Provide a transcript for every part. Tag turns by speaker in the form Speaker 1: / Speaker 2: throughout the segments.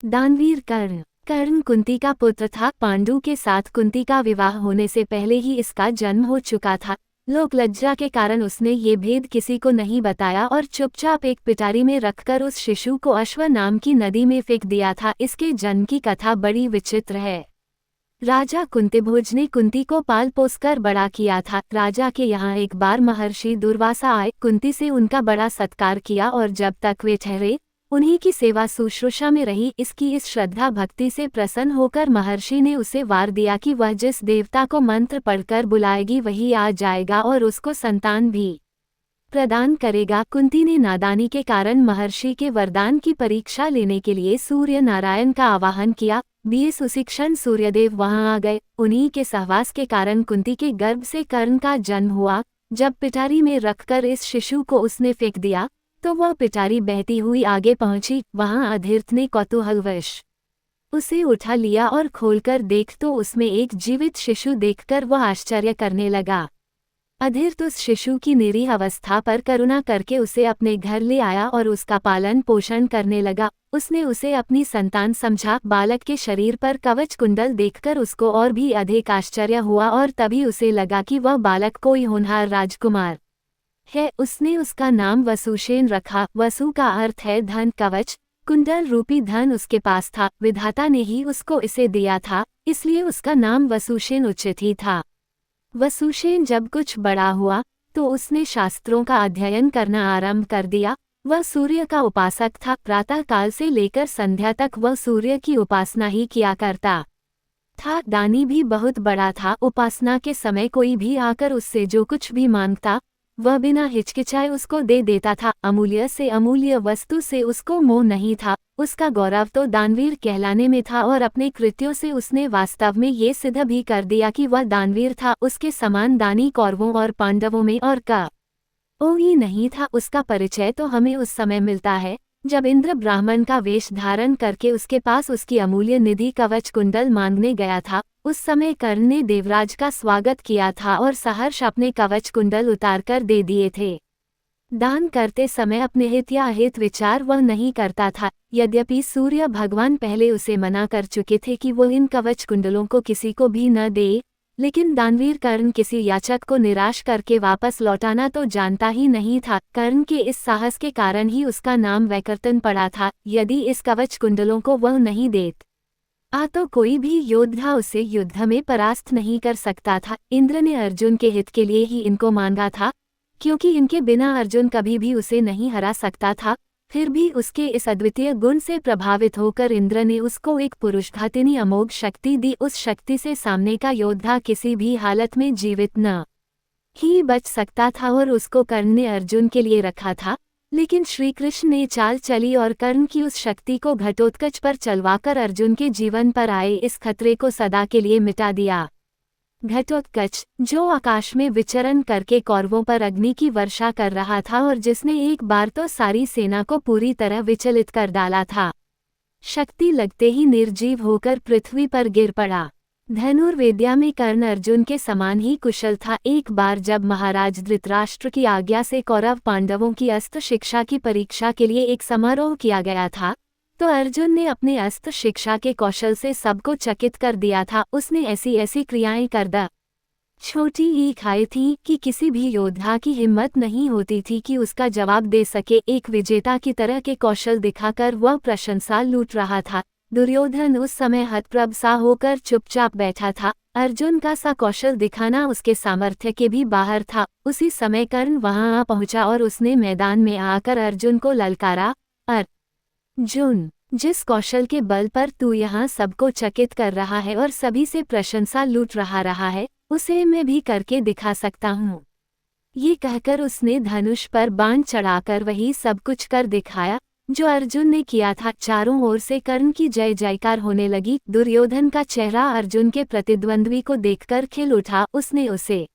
Speaker 1: दानवीर कर्ण। कर्ण कुंती का पुत्र था। पांडु के साथ कुंती का विवाह होने से पहले ही इसका जन्म हो चुका था। लोक लज्जा के कारण उसने ये भेद किसी को नहीं बताया और चुपचाप एक पिटारी में रखकर उस शिशु को अश्व नाम की नदी में फेंक दिया था। इसके जन्म की कथा बड़ी विचित्र है। राजा कुंतीभोज ने कुंती को पाल पोसकर बड़ा किया था। राजा के यहाँ एक बार महर्षि दुर्वासा आए, कुंती से उनका बड़ा सत्कार किया और जब तक वे ठहरे उन्हीं की सेवा शुश्रूषा में रही। इसकी इस श्रद्धा भक्ति से प्रसन्न होकर महर्षि ने उसे वार दिया कि वह जिस देवता को मंत्र पढ़कर बुलाएगी वही आ जाएगा और उसको संतान भी प्रदान करेगा। कुंती ने नादानी के कारण महर्षि के वरदान की परीक्षा लेने के लिए सूर्य नारायण का आवाहन किया। उसी क्षण सूर्यदेव वहां आ गए। उन्हीं के सहवास के कारण कुंती के गर्भ से कर्ण का जन्म हुआ। जब पिटारी में रखकर इस शिशु को उसने फेंक दिया तो वह पिटारी बहती हुई आगे पहुंची। वहां अधीर्थ ने कौतूहलवश उसे उठा लिया और खोलकर देख तो उसमें एक जीवित शिशु देखकर वह आश्चर्य करने लगा। अधीर्थ उस शिशु की निरीह अवस्था पर करुणा करके उसे अपने घर ले आया और उसका पालन पोषण करने लगा। उसने उसे अपनी संतान समझा। बालक के शरीर पर कवच कुंडल देखकर उसको और भी अधिक आश्चर्य हुआ और तभी उसे लगा कि वह बालक कोई होनहार राजकुमार है। उसने उसका नाम वसुसेन रखा। वसु का अर्थ है धन। कवच कुंडल रूपी धन उसके पास था। विधाता ने ही उसको इसे दिया था, इसलिए उसका नाम वसुसेन उचित ही था। वसुसेन जब कुछ बड़ा हुआ तो उसने शास्त्रों का अध्ययन करना आरंभ कर दिया। वह सूर्य का उपासक था। प्रातः काल से लेकर संध्या तक वह सूर्य की उपासना ही किया करता था। दानी भी बहुत बड़ा था। उपासना के समय कोई भी आकर उससे जो कुछ भी मांगता वह बिना हिचकिचाए उसको दे देता था। अमूल्य से अमूल्य वस्तु से उसको मोह नहीं था। उसका गौरव तो दानवीर कहलाने में था और अपने कृत्यों से उसने वास्तव में ये सिद्ध भी कर दिया कि वह दानवीर था। उसके समान दानी कौरवों और पांडवों में और कोई नहीं था। उसका परिचय तो हमें उस समय मिलता है जब इंद्र ब्राह्मण का वेश धारण करके उसके पास उसकी अमूल्य निधि कवच कुंडल मांगने गया था। उस समय कर्ण ने देवराज का स्वागत किया था और सहर्ष अपने कवच कुंडल उतारकर दे दिए थे। दान करते समय अपने हित या अहित विचार वह नहीं करता था। यद्यपि सूर्य भगवान पहले उसे मना कर चुके थे कि वो इन कवच कुंडलों को किसी को भी न दे, लेकिन दानवीर कर्ण किसी याचक को निराश करके वापस लौटाना तो जानता ही नहीं था। कर्ण के इस साहस के कारण ही उसका नाम वैकर्तन पड़ा था। यदि इस कवच कुंडलों को वह नहीं देता तो कोई भी योद्धा उसे युद्ध में परास्त नहीं कर सकता था। इंद्र ने अर्जुन के हित के लिए ही इनको मांगा था, क्योंकि इनके बिना अर्जुन कभी भी उसे नहीं हरा सकता था। फिर भी उसके इस अद्वितीय गुण से प्रभावित होकर इंद्र ने उसको एक पुरुषघातिनी अमोघ शक्ति दी। उस शक्ति से सामने का योद्धा किसी भी हालत में जीवित न ही बच सकता था और उसको कर्ण ने अर्जुन के लिए रखा था। लेकिन श्री कृष्ण ने चाल चली और कर्ण की उस शक्ति को घटोत्कच पर चलवाकर अर्जुन के जीवन पर आए इस खतरे को सदा के लिए मिटा दिया। घटोत्कच, जो आकाश में विचरण करके कौरवों पर अग्नि की वर्षा कर रहा था और जिसने एक बार तो सारी सेना को पूरी तरह विचलित कर डाला था, शक्ति लगते ही निर्जीव होकर पृथ्वी पर गिर पड़ा। धनुर्विद्या में कर्ण अर्जुन के समान ही कुशल था। एक बार जब महाराज धृतराष्ट्र की आज्ञा से कौरव पांडवों की अस्त्र शिक्षा की परीक्षा के लिए एक समारोह किया गया था, तो अर्जुन ने अपने अस्त्र शिक्षा के कौशल से सबको चकित कर दिया था। उसने ऐसी ऐसी क्रियाएं कर द छोटी ही खाई थी कि किसी भी योद्धा की हिम्मत नहीं होती थी कि उसका जवाब दे सके। एक विजेता की तरह के कौशल दिखाकर वह प्रशंसा लूट रहा था। दुर्योधन उस समय हतप्रभ सा होकर चुपचाप बैठा था। अर्जुन का सा कौशल दिखाना उसके सामर्थ्य के भी बाहर था। उसी समय कर्ण वहां आ पहुंचा और उसने मैदान में आकर अर्जुन को ललकारा, अर्जुन, जिस कौशल के बल पर तू यहाँ सबको चकित कर रहा है और सभी से प्रशंसा लूट रहा है, उसे मैं भी करके दिखा सकता हूँ। ये कहकर उसने धनुष पर बाण चढ़ाकर वही सब कुछ कर दिखाया जो अर्जुन ने किया था। चारों ओर से कर्ण की जय जयकार होने लगी। दुर्योधन का चेहरा अर्जुन के प्रतिद्वंद्वी को देखकर खिल उठा। उसने उसे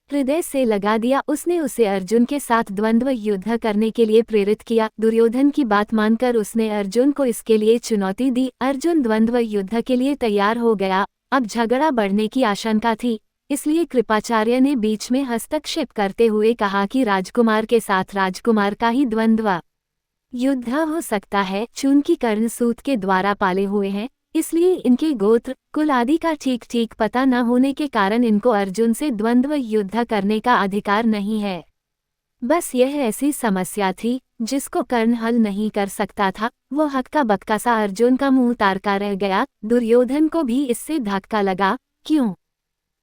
Speaker 1: हृदय से लगा दिया। उसने उसे अर्जुन के साथ द्वंद्व युद्ध करने के लिए प्रेरित किया। दुर्योधन की बात मानकर उसने अर्जुन को इसके लिए चुनौती दी। अर्जुन द्वंद्व युद्ध के लिए तैयार हो गया। अब झगड़ा बढ़ने की आशंका थी, इसलिए कृपाचार्य ने बीच में हस्तक्षेप करते हुए कहा कि राजकुमार के साथ राजकुमार का ही द्वंद्व युद्ध हो सकता है। चूंकि कर्ण सूत के द्वारा पाले हुए हैं, इसलिए इनके गोत्र कुल आदि का ठीक ठीक पता न होने के कारण इनको अर्जुन से द्वंद्व युद्ध करने का अधिकार नहीं है। बस यह ऐसी समस्या थी जिसको कर्ण हल नहीं कर सकता था। वो हक्का बक्का सा अर्जुन का मुंह तारका रह गया। दुर्योधन को भी इससे धक्का लगा। क्यों?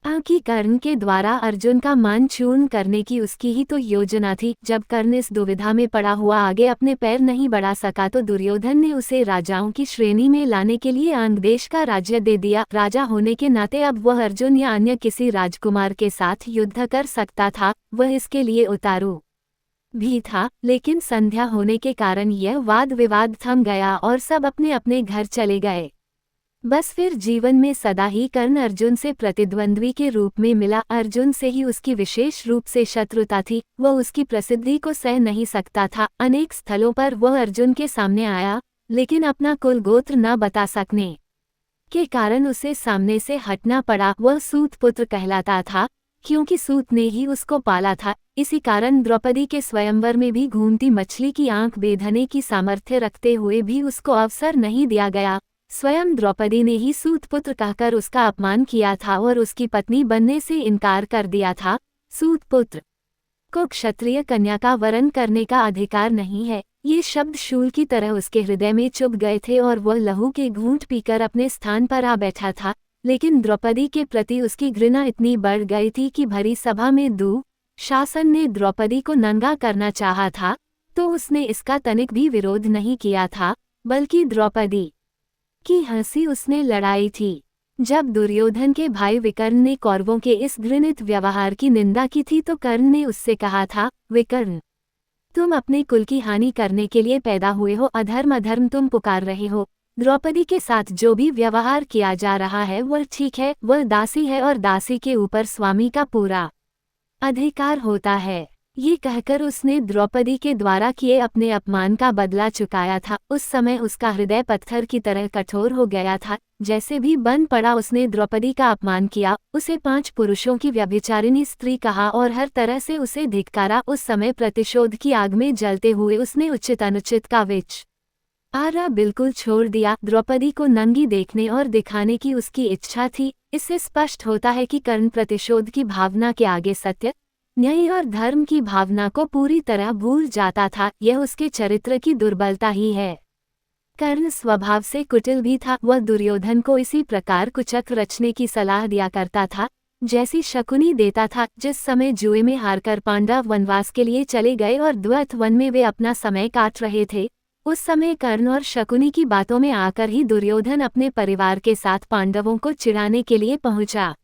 Speaker 1: कि कर्ण के द्वारा अर्जुन का मान चूर्ण करने की उसकी ही तो योजना थी। जब कर्ण इस दुविधा में पड़ा हुआ आगे अपने पैर नहीं बढ़ा सका तो दुर्योधन ने उसे राजाओं की श्रेणी में लाने के लिए अंग देश का राज्य दे दिया। राजा होने के नाते अब वह अर्जुन या अन्य किसी राजकुमार के साथ युद्ध कर सकता था। वह इसके लिए उतारू भी था, लेकिन संध्या होने के कारण यह वाद विवाद थम गया और सब अपने अपने घर चले गए। बस फिर जीवन में सदा ही कर्ण अर्जुन से प्रतिद्वंद्वी के रूप में मिला। अर्जुन से ही उसकी विशेष रूप से शत्रुता थी। वह उसकी प्रसिद्धि को सह नहीं सकता था। अनेक स्थलों पर वह अर्जुन के सामने आया, लेकिन अपना कुल गोत्र न बता सकने के कारण उसे सामने से हटना पड़ा। वह सूत पुत्र कहलाता था, क्योंकि सूत ने ही उसको पाला था। इसी कारण द्रौपदी के स्वयंवर में भी घूमती मछली की आंख बेधने की सामर्थ्य रखते हुए भी उसको अवसर नहीं दिया गया। स्वयं द्रौपदी ने ही सूतपुत्र कहकर उसका अपमान किया था और उसकी पत्नी बनने से इनकार कर दिया था। सूतपुत्र को क्षत्रिय कन्या का वरण करने का अधिकार नहीं है। ये शब्द शूल की तरह उसके हृदय में चुभ गए थे और वह लहू के घूंट पीकर अपने स्थान पर आ बैठा था। लेकिन द्रौपदी के प्रति उसकी घृणा इतनी बढ़ गई थी कि भरी सभा में शासन ने द्रौपदी को नंगा करना चाहा था तो उसने इसका तनिक भी विरोध नहीं किया था, बल्कि द्रौपदी की हंसी उसने लड़ाई थी। जब दुर्योधन के भाई विकर्ण ने कौरवों के इस घृणित व्यवहार की निंदा की थी तो कर्ण ने उससे कहा था, विकर्ण, तुम अपने कुल की हानि करने के लिए पैदा हुए हो। अधर्म अधर्म तुम पुकार रहे हो। द्रौपदी के साथ जो भी व्यवहार किया जा रहा है वह ठीक है। वह दासी है और दासी के ऊपर स्वामी का पूरा अधिकार होता है। ये कहकर उसने द्रौपदी के द्वारा किए अपने अपमान का बदला चुकाया था। उस समय उसका हृदय पत्थर की तरह कठोर हो गया था। जैसे भी बन पड़ा उसने द्रौपदी का अपमान किया, उसे 5 पुरुषों की व्यभिचारिणी स्त्री कहा और हर तरह से उसे धिक्कारा। उस समय प्रतिशोध की आग में जलते हुए उसने उचित अनुचित का विचार बिल्कुल छोड़ दिया। द्रौपदी को नंगी देखने और दिखाने की उसकी इच्छा थी। इससे स्पष्ट होता है कि कर्ण प्रतिशोध की भावना के आगे सत्य, न्याय और धर्म की भावना को पूरी तरह भूल जाता था। यह उसके चरित्र की दुर्बलता ही है। कर्ण स्वभाव से कुटिल भी था। वह दुर्योधन को इसी प्रकार कुचक रचने की सलाह दिया करता था जैसी शकुनी देता था। जिस समय जुए में हारकर पांडव वनवास के लिए चले गए और द्वैत वन में वे अपना समय काट रहे थे, उस समय कर्ण और शकुनी की बातों में आकर ही दुर्योधन अपने परिवार के साथ पांडवों को चिढ़ाने के लिए पहुंचा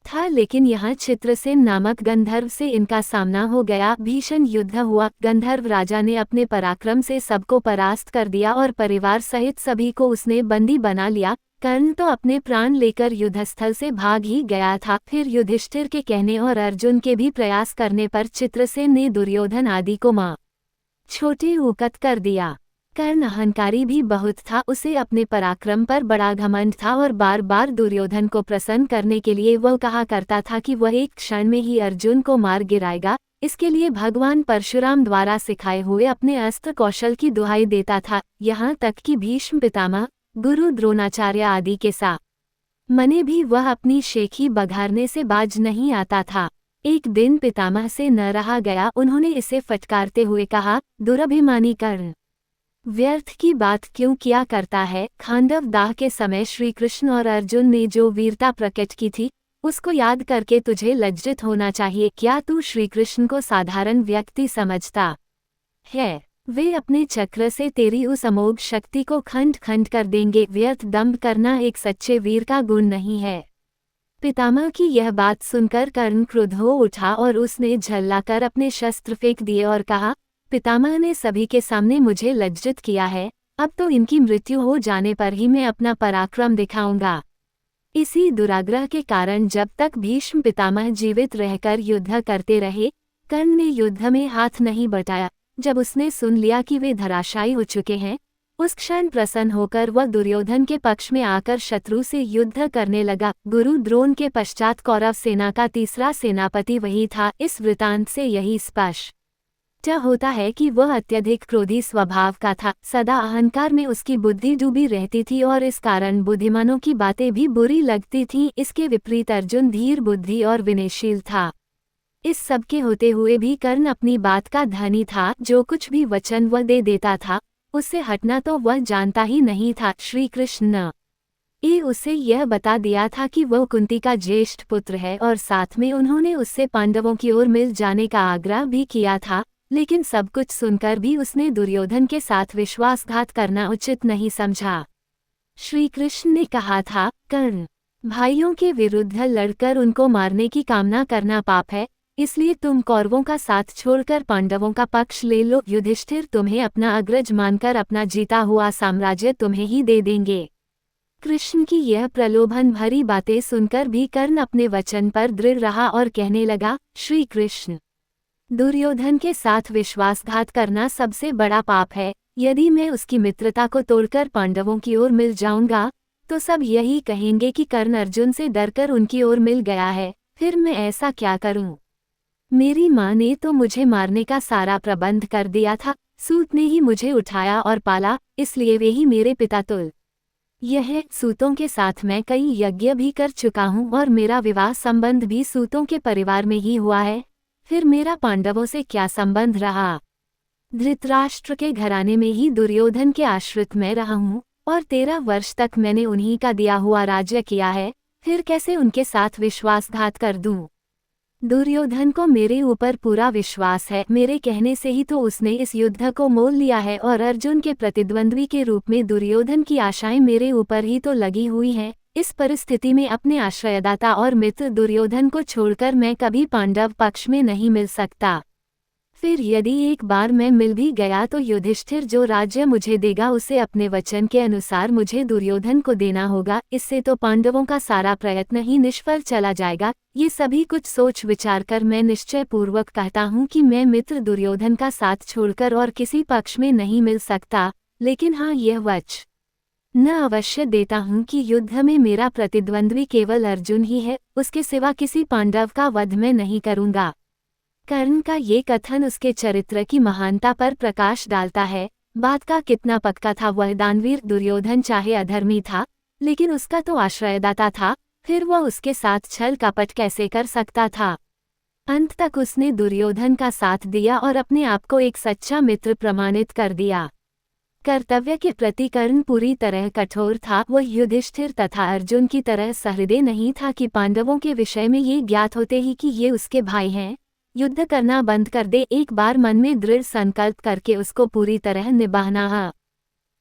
Speaker 1: था। लेकिन यहाँ चित्रसेन नामक गंधर्व से इनका सामना हो गया। भीषण युद्ध हुआ। गंधर्व राजा ने अपने पराक्रम से सबको परास्त कर दिया और परिवार सहित सभी को उसने बंदी बना लिया। कर्ण तो अपने प्राण लेकर युद्धस्थल से भाग ही गया था। फिर युधिष्ठिर के कहने और अर्जुन के भी प्रयास करने पर चित्रसेन ने दुर्योधन आदि को छोटे उकत कर दिया। कर्ण अहंकारी भी बहुत था। उसे अपने पराक्रम पर बड़ा घमंड था और बार बार दुर्योधन को प्रसन्न करने के लिए वह कहा करता था कि वह एक क्षण में ही अर्जुन को मार गिराएगा। इसके लिए भगवान परशुराम द्वारा सिखाए हुए अपने अस्त्र कौशल की दुहाई देता था। यहाँ तक कि भीष्म पितामह, गुरु द्रोणाचार्य आदि के सामने भी वह अपनी शेखी बघारने से बाज नहीं आता था। एक दिन पितामह से न रहा गया। उन्होंने इसे फटकारते हुए कहा, दुरभिमानी कर्ण, व्यर्थ की बात क्यों किया करता है। खांडव दाह के समय श्री कृष्ण और अर्जुन ने जो वीरता प्रकट की थी उसको याद करके तुझे लज्जित होना चाहिए। क्या तू श्री कृष्ण को साधारण व्यक्ति समझता है? वे अपने चक्र से तेरी उस अमोघ शक्ति को खंड खंड कर देंगे। व्यर्थ दंभ करना एक सच्चे वीर का गुण नहीं है। पितामह की यह बात सुनकर कर्ण क्रुद्ध हो उठा और उसने झल्लाकर अपने शस्त्र फेंक दिए और कहा, पितामह ने सभी के सामने मुझे लज्जित किया है। अब तो इनकी मृत्यु हो जाने पर ही मैं अपना पराक्रम दिखाऊंगा। इसी दुराग्रह के कारण जब तक भीष्म पितामह जीवित रहकर युद्ध करते रहे, कर्ण ने युद्ध में हाथ नहीं बटाया। जब उसने सुन लिया कि वे धराशायी हो चुके हैं, उस क्षण प्रसन्न होकर वह दुर्योधन के पक्ष में आकर शत्रु से युद्ध करने लगा। गुरु द्रोण के पश्चात कौरव सेना का तीसरा सेनापति वही था। इस वृतांत से यही स्पष्ट क्या होता है कि वह अत्यधिक क्रोधी स्वभाव का था, सदा अहंकार में उसकी बुद्धि डूबी रहती थी और इस कारण बुद्धिमानों की बातें भी बुरी लगती थीं। इसके विपरीत अर्जुन धीर बुद्धि और विनयशील था। इस सब के होते हुए भी कर्ण अपनी बात का धनी था। जो कुछ भी वचन वह दे देता था, उससे हटना तो वह जानता ही नहीं था। श्री कृष्ण ने उसे यह बता दिया था कि वह कुंती का ज्येष्ठ पुत्र है और साथ में उन्होंने उससे पांडवों की ओर मिल जाने का आग्रह भी किया था, लेकिन सब कुछ सुनकर भी उसने दुर्योधन के साथ विश्वासघात करना उचित नहीं समझा। श्री कृष्ण ने कहा था, कर्ण, भाइयों के विरुद्ध लड़कर उनको मारने की कामना करना पाप है, इसलिए तुम कौरवों का साथ छोड़कर पांडवों का पक्ष ले लो। युधिष्ठिर तुम्हें अपना अग्रज मानकर अपना जीता हुआ साम्राज्य तुम्हें ही दे देंगे। कृष्ण की यह प्रलोभन भरी बातें सुनकर भी कर्ण अपने वचन पर दृढ़ रहा और कहने लगा, श्री कृष्ण, दुर्योधन के साथ विश्वासघात करना सबसे बड़ा पाप है। यदि मैं उसकी मित्रता को तोड़कर पांडवों की ओर मिल जाऊंगा तो सब यही कहेंगे कि कर्ण अर्जुन से डरकर उनकी ओर मिल गया है। फिर मैं ऐसा क्या करूं? मेरी माँ ने तो मुझे मारने का सारा प्रबंध कर दिया था। सूत ने ही मुझे उठाया और पाला, इसलिए वे ही मेरे पिता तुल यह सूतों के साथ मैं कई यज्ञ भी कर चुका हूँ और मेरा विवाह संबंध भी सूतों के परिवार में ही हुआ है। फिर मेरा पांडवों से क्या संबंध रहा? धृतराष्ट्र के घराने में ही दुर्योधन के आश्रित मैं रहा हूँ और 13 वर्ष तक मैंने उन्हीं का दिया हुआ राज्य किया है। फिर कैसे उनके साथ विश्वासघात कर दूं? दुर्योधन को मेरे ऊपर पूरा विश्वास है। मेरे कहने से ही तो उसने इस युद्ध को मोल लिया है और अर्जुन के प्रतिद्वंद्वी के रूप में दुर्योधन की आशाएं मेरे ऊपर ही तो लगी हुई हैं। इस परिस्थिति में अपने आश्रयदाता और मित्र दुर्योधन को छोड़कर मैं कभी पांडव पक्ष में नहीं मिल सकता। फिर यदि एक बार मैं मिल भी गया तो युधिष्ठिर जो राज्य मुझे देगा उसे अपने वचन के अनुसार मुझे दुर्योधन को देना होगा। इससे तो पांडवों का सारा प्रयत्न ही निष्फल चला जाएगा। ये सभी कुछ सोच विचार कर मैं निश्चय पूर्वक कहता हूँ कि मैं मित्र दुर्योधन का साथ छोड़कर और किसी पक्ष में नहीं मिल सकता। लेकिन हाँ, यह वचन न अवश्य देता हूँ कि युद्ध में मेरा प्रतिद्वंद्वी केवल अर्जुन ही है, उसके सिवा किसी पांडव का वध मैं नहीं करूँगा। कर्ण का ये कथन उसके चरित्र की महानता पर प्रकाश डालता है। बात का कितना पक्का था। वह दानवीर दुर्योधन चाहे अधर्मी था, लेकिन उसका तो आश्रयदाता था। फिर वह उसके साथ छल कपट कैसे कर सकता था? अंत तक उसने दुर्योधन का साथ दिया और अपने आप को एक सच्चा मित्र प्रमाणित कर दिया। कर्तव्य के प्रति कर्ण पूरी तरह कठोर था। वह युधिष्ठिर तथा अर्जुन की तरह सहृदय नहीं था कि पांडवों के विषय में ये ज्ञात होते ही कि ये उसके भाई हैं, युद्ध करना बंद कर दे। एक बार मन में दृढ़ संकल्प करके उसको पूरी तरह निभाना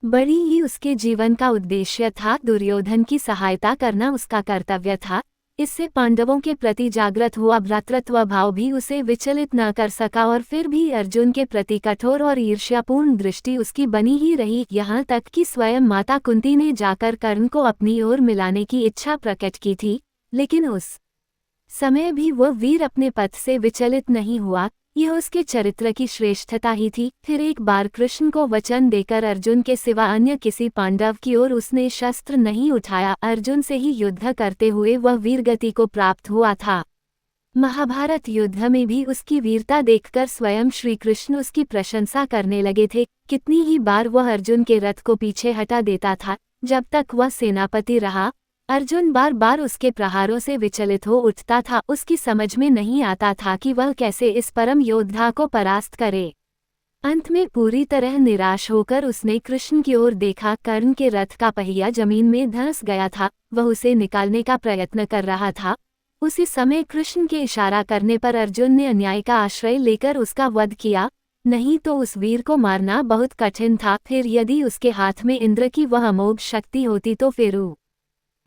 Speaker 1: बड़ी ही उसके जीवन का उद्देश्य था। दुर्योधन की सहायता करना उसका कर्तव्य था। इससे पांडवों के प्रति जागृत हुआ भ्रातृत्व भाव भी उसे विचलित न कर सका और फिर भी अर्जुन के प्रति कठोर और ईर्ष्यापूर्ण दृष्टि उसकी बनी ही रही। यहाँ तक कि स्वयं माता कुंती ने जाकर कर्ण को अपनी ओर मिलाने की इच्छा प्रकट की थी, लेकिन उस समय भी वह वीर अपने पथ से विचलित नहीं हुआ। यह उसके चरित्र की श्रेष्ठता ही थी। फिर एक बार कृष्ण को वचन देकर अर्जुन के सिवा अन्य किसी पांडव की ओर उसने शस्त्र नहीं उठाया। अर्जुन से ही युद्ध करते हुए वह वीरगति को प्राप्त हुआ था। महाभारत युद्ध में भी उसकी वीरता देखकर स्वयं श्री कृष्ण उसकी प्रशंसा करने लगे थे। कितनी ही बार वह अर्जुन के रथ को पीछे हटा देता था। जब तक वह सेनापति रहा, अर्जुन बार बार उसके प्रहारों से विचलित हो उठता था। उसकी समझ में नहीं आता था कि वह कैसे इस परम योद्धा को परास्त करे। अंत में पूरी तरह निराश होकर उसने कृष्ण की ओर देखा। कर्ण के रथ का पहिया जमीन में धंस गया था। वह उसे निकालने का प्रयत्न कर रहा था। उसी समय कृष्ण के इशारा करने पर अर्जुन ने अन्याय का आश्रय लेकर उसका वध किया। नहीं तो उस वीर को मारना बहुत कठिन था। फिर यदि उसके हाथ में इंद्र की वह अमोघ शक्ति होती तो फिर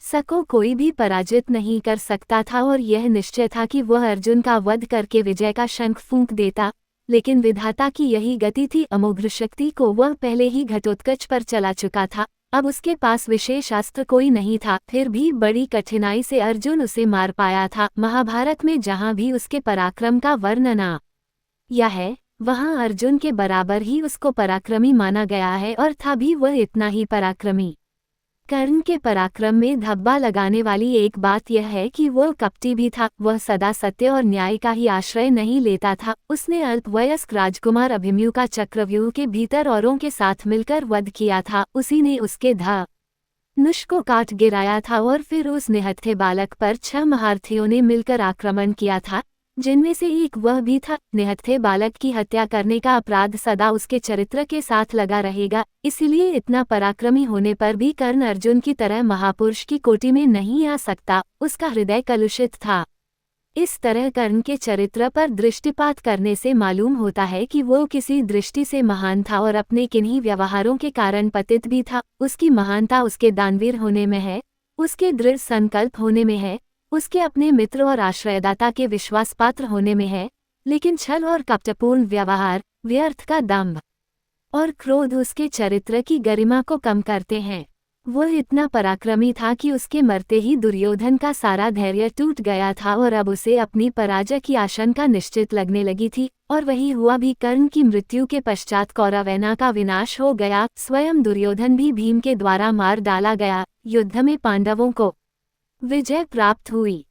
Speaker 1: सको कोई भी पराजित नहीं कर सकता था और यह निश्चय था कि वह अर्जुन का वध करके विजय का शंख फूंक देता। लेकिन विधाता की यही गति थी। अमोघ शक्ति को वह पहले ही घटोत्कच पर चला चुका था। अब उसके पास विशेष अस्त्र कोई नहीं था। फिर भी बड़ी कठिनाई से अर्जुन उसे मार पाया था। महाभारत में जहाँ भी उसके पराक्रम का वर्णन या है, वहाँ अर्जुन के बराबर ही उसको पराक्रमी माना गया है और था भी वह इतना ही पराक्रमी। कर्ण के पराक्रम में धब्बा लगाने वाली एक बात यह है कि वह कपटी भी था। वह सदा सत्य और न्याय का ही आश्रय नहीं लेता था। उसने अल्पवयस्क राजकुमार अभिमन्यु का चक्रव्यूह के भीतर औरों के साथ मिलकर वध किया था। उसी ने उसके धनुष को काट गिराया था और फिर उस निहत्थे बालक पर 6 महारथियों ने मिलकर आक्रमण किया था, जिनमें से एक वह भी था। निहत्थे बालक की हत्या करने का अपराध सदा उसके चरित्र के साथ लगा रहेगा। इसीलिए इतना पराक्रमी होने पर भी कर्ण अर्जुन की तरह महापुरुष की कोटि में नहीं आ सकता। उसका हृदय कलुषित था। इस तरह कर्ण के चरित्र पर दृष्टिपात करने से मालूम होता है कि वो किसी दृष्टि से महान था और अपने किन्हीं व्यवहारों के कारण पतित भी था। उसकी महानता उसके दानवीर होने में है, उसके दृढ़ संकल्प होने में है, उसके अपने मित्र और आश्रयदाता के विश्वासपात्र होने में है। लेकिन छल और कपटपूर्ण व्यवहार, व्यर्थ का दंभ और क्रोध उसके चरित्र की गरिमा को कम करते हैं। वह इतना पराक्रमी था कि उसके मरते ही दुर्योधन का सारा धैर्य टूट गया था और अब उसे अपनी पराजय की आशंका निश्चित लगने लगी थी। और वही हुआ भी। कर्ण की मृत्यु के पश्चात कौरवसेना का विनाश हो गया। स्वयं दुर्योधन भी भीम के द्वारा मार डाला गया। युद्ध में पांडवों को विजय प्राप्त हुई।